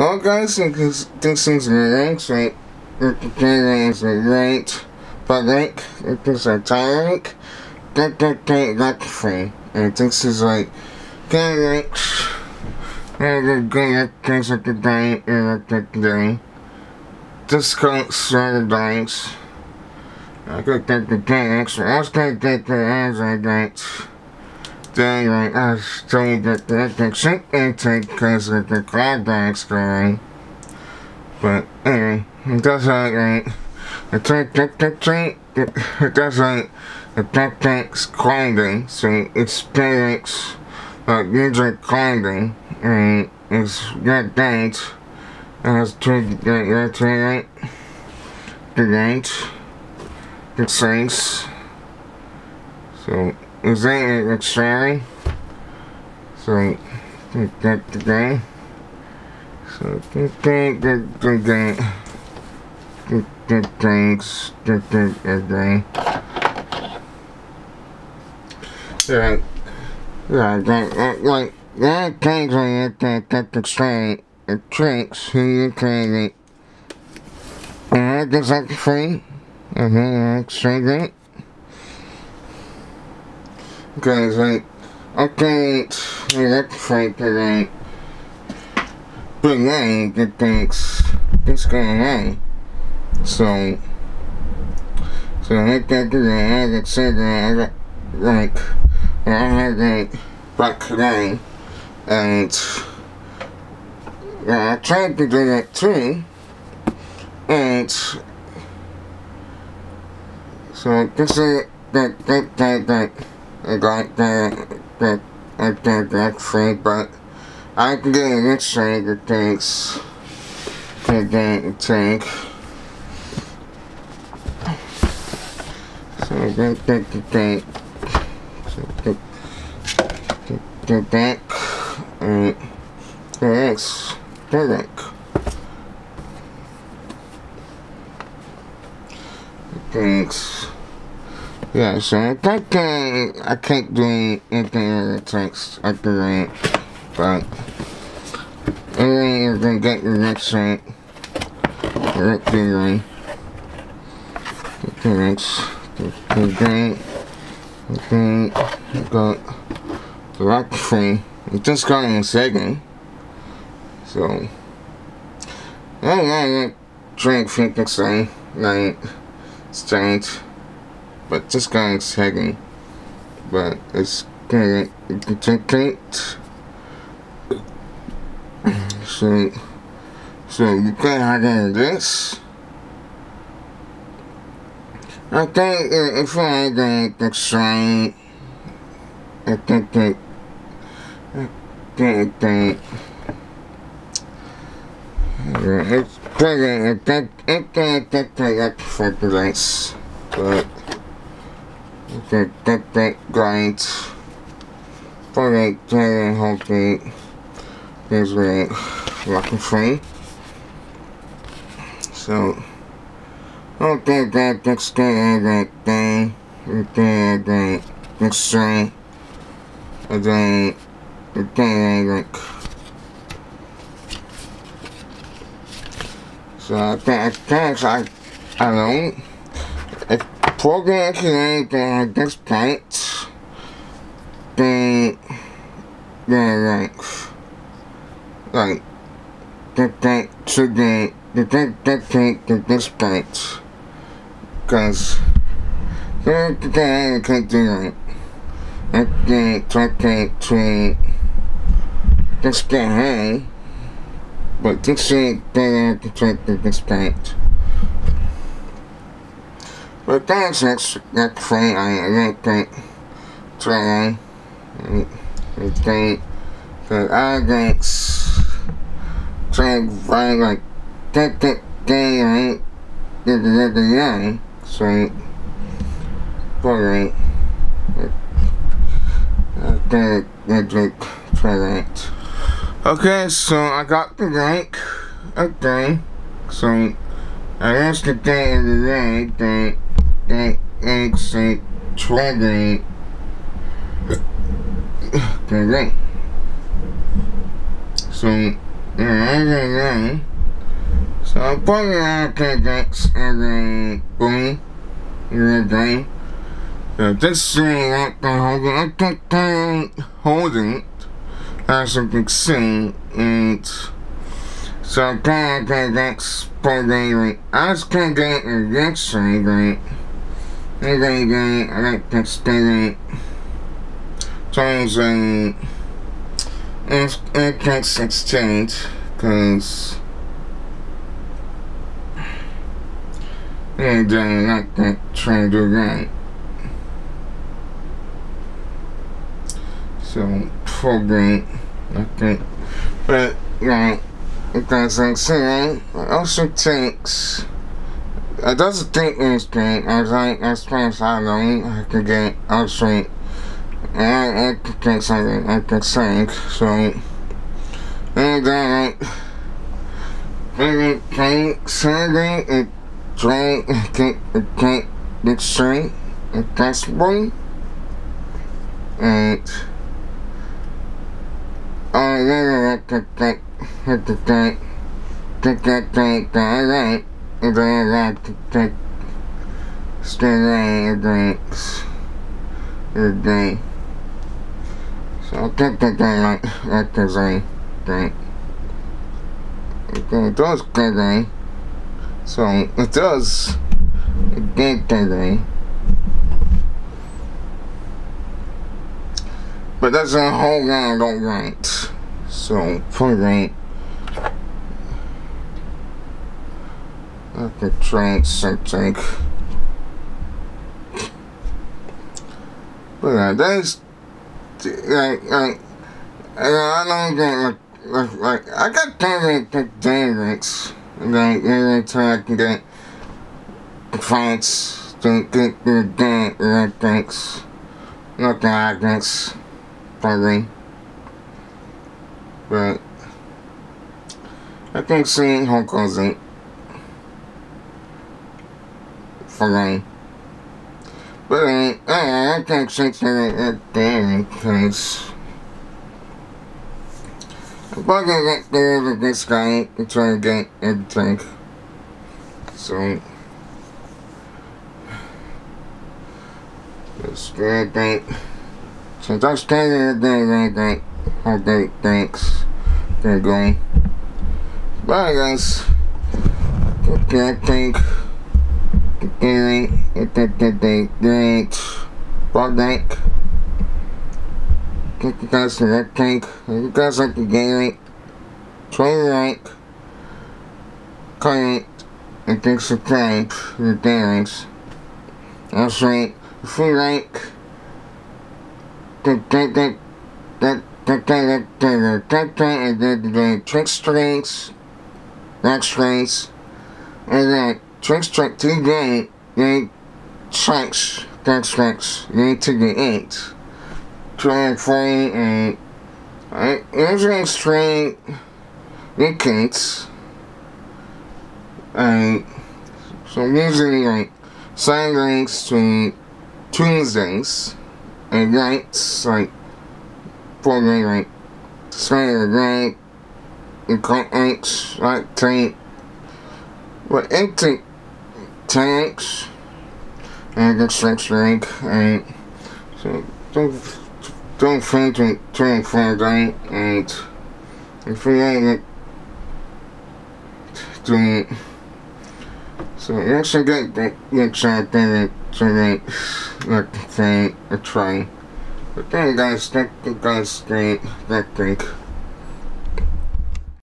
Well guys, this thing's running, so the camera is right, PodMic, this is a tire link, that free, and this is like, links, and the things like the day, and the day, discounts, the days, I could get the links, I was gonna get the Android links. Then like I still get the ship intake because of the cloud bags going. But anyway, it does like it does like the backpack's climbing, so it's Behringer user climbing, and it's got that, and it's to the date, the things. So is that exciting? So that today. So good things, day. Like that things like that exciting. It tricks who you can it. And that's like free. And then exciting. Because like, okay, that's fake today. But then the things this going on. So like that today, as I said that like I had that back today, and I tried to do that too, and so this is that I got that free, but I can get an X-ray that takes the tank. So the deck and the deck. Thanks. Yeah, so I can't do anything other text after that, but anyway, you're gonna get your next one. Right there, thanks. Okay, I got the rock free. It just got in a second, so I drink 50 say, like, strange. But just got in second, but it's good. You can take it. So you can have this. I think if I had the sign, I think it's better. That's for the lights, but. That grind for the whole thing is really rocky free. So okay, that's that thing, the next day, and then the day like so I don't know. Program today that this part, like that should be the this part, because today I can't do it. I can't to this guy, but this is this part. But that's free. I like that try. I like try like that day, right? The so alright. Try that. Okay, so I got the link. Okay, so I asked the day of the day that makes it 20 today. So Okay. So I'll put it on next and then boom. Okay. So this thing I can hold it as you can see, and so I can next program. I just can't get it next thing, right? Okay, I like to stay changing it exchange because and I like that trying to do that. So program I think, but like because like saying it also takes. It doesn't take anything. I was like, as far as I know, I can get outside. I can get something I can sing. So, and then, maybe take Sunday and try and get straight if possible. And, then I can take that. And then I like to take stay drinks a day. So I'll take that day like as I drink. Okay, it does today. So it does get today. But that's a whole lot I don't write. So for that. I could try something. But that's like I don't get like I got kind of dangerous. Like every time I can get fights to get the damn things. Not that I guess probably. But I can see how goes it. But I can't say that damn because I'm gonna get there with this guy and try to get everything. So that's good thing. So that's kind of the day all day thanks. There you go. Bye guys. Okay, I think great PodMic. Thank you guys for that tank. If you guys like the game, try to like, comment, and think subscribe to the dailies. Also, if you like the trick strings, back strings, and then trick strike to the game, tracks, that tracks, to the 8. Try free and I usually string weekends. And so usually like Saturdays to Tuesdays and nights like probably like Saturday and nights like tape. But empty tanks and the sex rig and so don't think to turn for that and if you like it to so you actually get out there to like a try. But then guys, thank you guys, that thing.